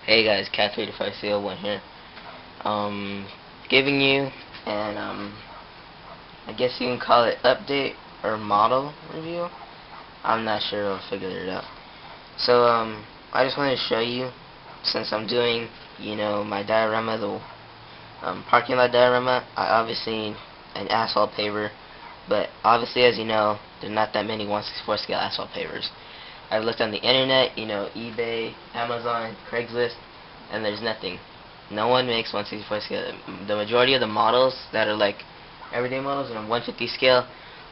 Hey guys, Cat35CO1 here. Giving you an I guess you can call it update or model review. I'm not sure. I'll figure it out. So I just wanted to show you, since I'm doing my diorama, the parking lot diorama. I obviously need an asphalt paver, but obviously, as you know, there's not that many 1/64 scale asphalt pavers. I've looked on the internet, eBay, Amazon, Craigslist, and there's nothing. No one makes 1/64 scale. The majority of the models that are like everyday models are on 150 scale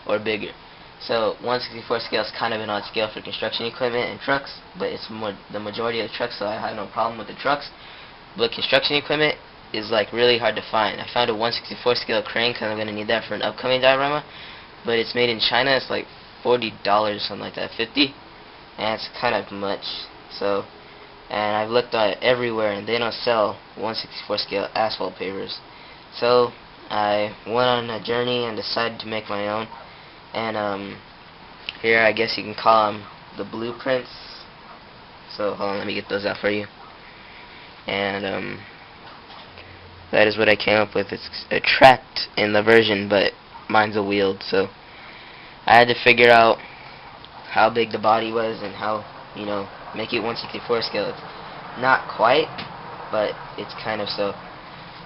or bigger. So 1/64 scale is kind of an odd scale for construction equipment and trucks, but it's more the majority of the trucks, so I have no problem with the trucks. But construction equipment is like really hard to find. I found a 1/64 scale crane because I'm going to need that for an upcoming diorama, but it's made in China. It's like $40, something like that, 50, and it's kind of much. So, and I've looked at everywhere, and they don't sell 1/64 scale asphalt pavers. So I went on a journey and decided to make my own. And here, I guess you can call them the blueprints. So hold on, let me get those out for you. And that is what I came up with. It's a tracked in the version, but mine's a wheeled. So I had to figure out how big the body was and how, make it 1/64 scale. It's not quite, but it's kind of. So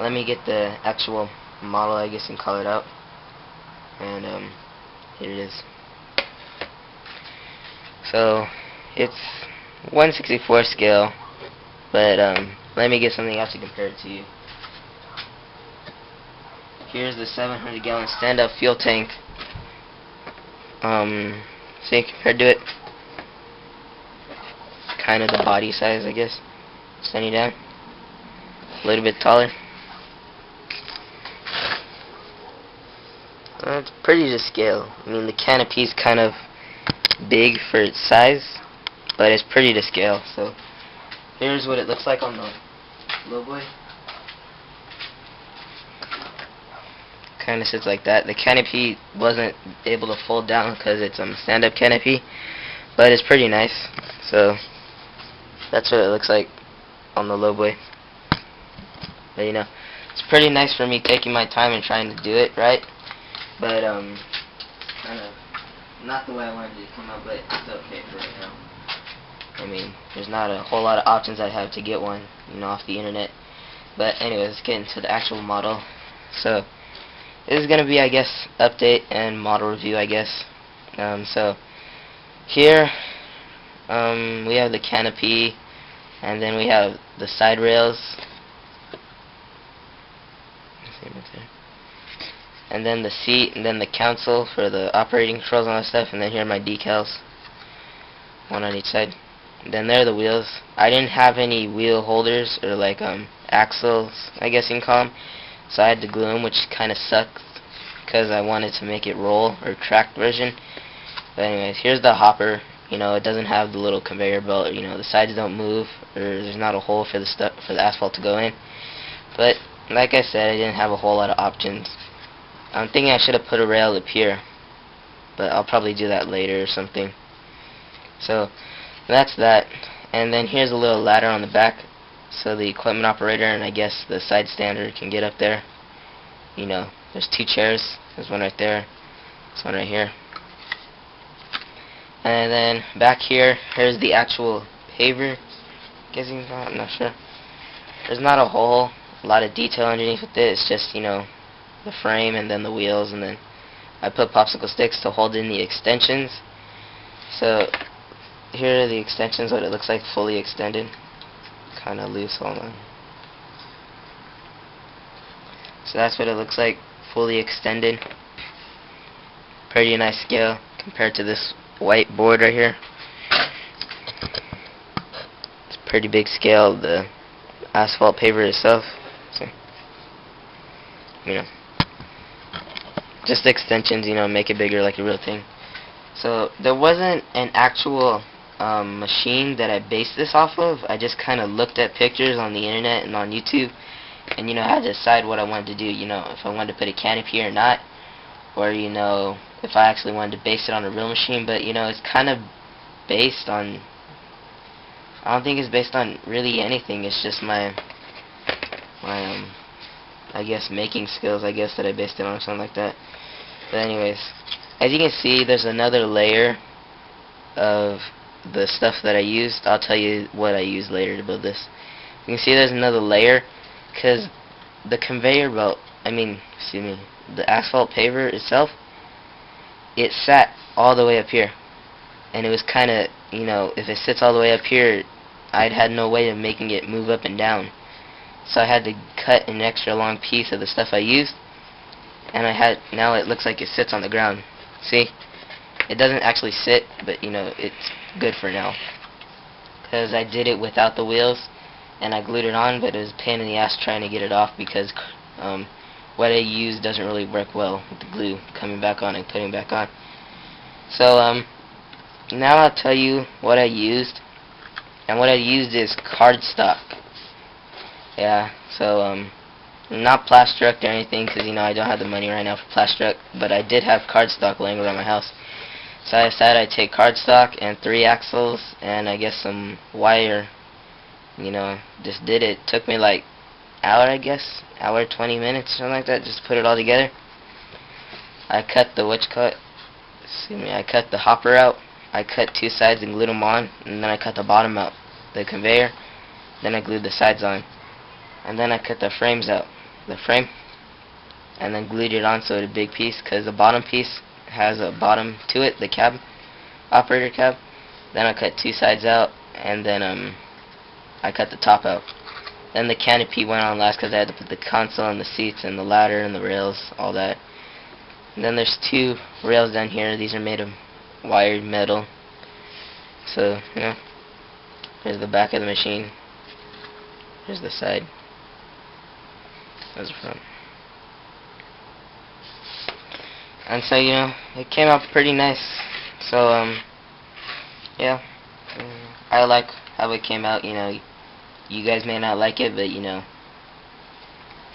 let me get the actual model, I guess you can call it, out. And here it is. So it's 1/64 scale, but let me get something else to compare it to you. Here's the 700-gallon stand-up fuel tank. See, compared to it, kind of the body size, I guess. Standing down, a little bit taller. It's pretty to scale. I mean, the canopy's kind of big for its size, but it's pretty to scale. So here's what it looks like on the low boy. Kind of sits like that. The canopy wasn't able to fold down because it's stand-up canopy, but it's pretty nice. So that's what it looks like on the low boy. But it's pretty nice for me taking my time and trying to do it right. But kind of not the way I wanted it to come out, but it's okay for right now. I mean, there's not a whole lot of options I have to get one, off the internet. But anyways, let's get into the actual model. So this is going to be, I guess, update and model review, I guess. So here we have the canopy, and then we have the side rails, and then the seat, and then the console for the operating controls and all that stuff, and then here are my decals, one on each side. And then there are the wheels. I didn't have any wheel holders or like axles, I guess you can call them, so I had to glue them, which kind of sucks because I wanted to make it roll or tracked version. But anyways, here's the hopper. It doesn't have the little conveyor belt. The sides don't move, or there's not a hole for the asphalt to go in. But like I said, I didn't have a whole lot of options. I'm thinking I should have put a rail up here, but I'll probably do that later or something. So that's that. And then here's a little ladder on the back, so the equipment operator and I guess the side stander can get up there. There's two chairs. There's one right there. This one right here. And then back here, here's the actual paver. Guessing, I'm not sure. There's not a whole lot of detail underneath with it. It's just the frame and then the wheels, and then I put popsicle sticks to hold in the extensions. So here are the extensions, what it looks like fully extended. Kind of loose, hold on. So that's what it looks like fully extended. Pretty nice scale compared to this white board right here. It's a pretty big scale of the asphalt paver itself. So, just extensions, make it bigger like a real thing. So there wasn't an actual machine that I based this off of. I just kind of looked at pictures on the internet and on YouTube, and I had to decide what I wanted to do. If I wanted to put a canopy or not, or if I actually wanted to base it on a real machine. But it's kind of based on I don't think it's based on really anything. It's just my I guess making skills, I guess, that I based it on or something like that. But anyways, as you can see, there's another layer of the stuff that I used. I'll tell you what I used later to build this. You can see there's another layer because the conveyor belt, the asphalt paver itself, it sat all the way up here. And it was kind of, if it sits all the way up here, I'd had no way of making it move up and down. So I had to cut an extra long piece of the stuff I used, and now it looks like it sits on the ground. See? It doesn't actually sit, but it's good for now. Because I did it without the wheels, and I glued it on, but it was a pain in the ass trying to get it off because what I used doesn't really work well with the glue coming back on and putting back on. So now I'll tell you what I used, and what I used is cardstock. Yeah, so not Plastruct or anything, because I don't have the money right now for Plastruct, but I did have cardstock laying around my house. So I decided I'd take cardstock and 3 axles and I guess some wire. Just did it. Took me like hour, I guess, hour 20 minutes, something like that, just to put it all together. I cut the I cut the hopper out. I cut 2 sides and glued them on, and then I cut the bottom out, the conveyor. Then I glued the sides on, and then I cut the frames out, the frame, and then glued it on so it's a big piece, because the bottom piece has a bottom to it, the cab, operator cab. Then I cut 2 sides out, and then I cut the top out. Then the canopy went on last because I had to put the console and the seats and the ladder and the rails, all that. And then there's 2 rails down here. These are made of wired metal. So, there's the back of the machine. Here's the side. There's the front. And so, it came out pretty nice. So, yeah. I like how it came out, You guys may not like it, but,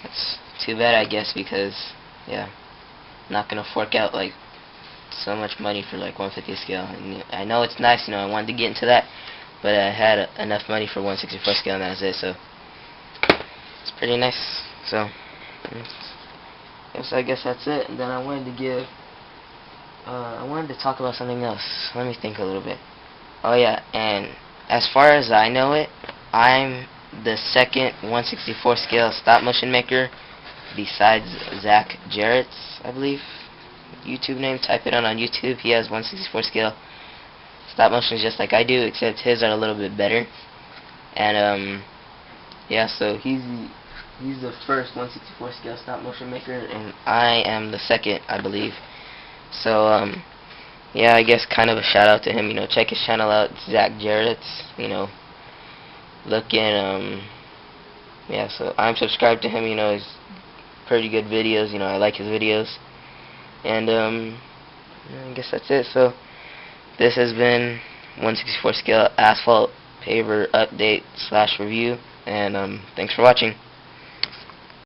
it's too bad, I guess, because, yeah, I'm not going to fork out, like, so much money for, like, 150 scale. And I know it's nice, I wanted to get into that, but I had enough money for 164 scale, and that was it, so it's pretty nice. So, I guess that's it. And then I wanted to talk about something else. Let me think a little bit. Oh yeah, and as far as I know it, I'm the second 164 scale stop motion maker besides Zach Jarrett's, I believe, YouTube name. Type it on YouTube. He has 164 scale stop motion just like I do, except his are a little bit better. And yeah, so he's the first 164 scale stop motion maker, and I am the second, I believe. So yeah, I guess kind of a shout out to him. Check his channel out. It's Zach Jarrett's. Yeah, so I'm subscribed to him. He's pretty good videos. I like his videos. And I guess that's it. So this has been 164 scale asphalt paver update / review, and thanks for watching.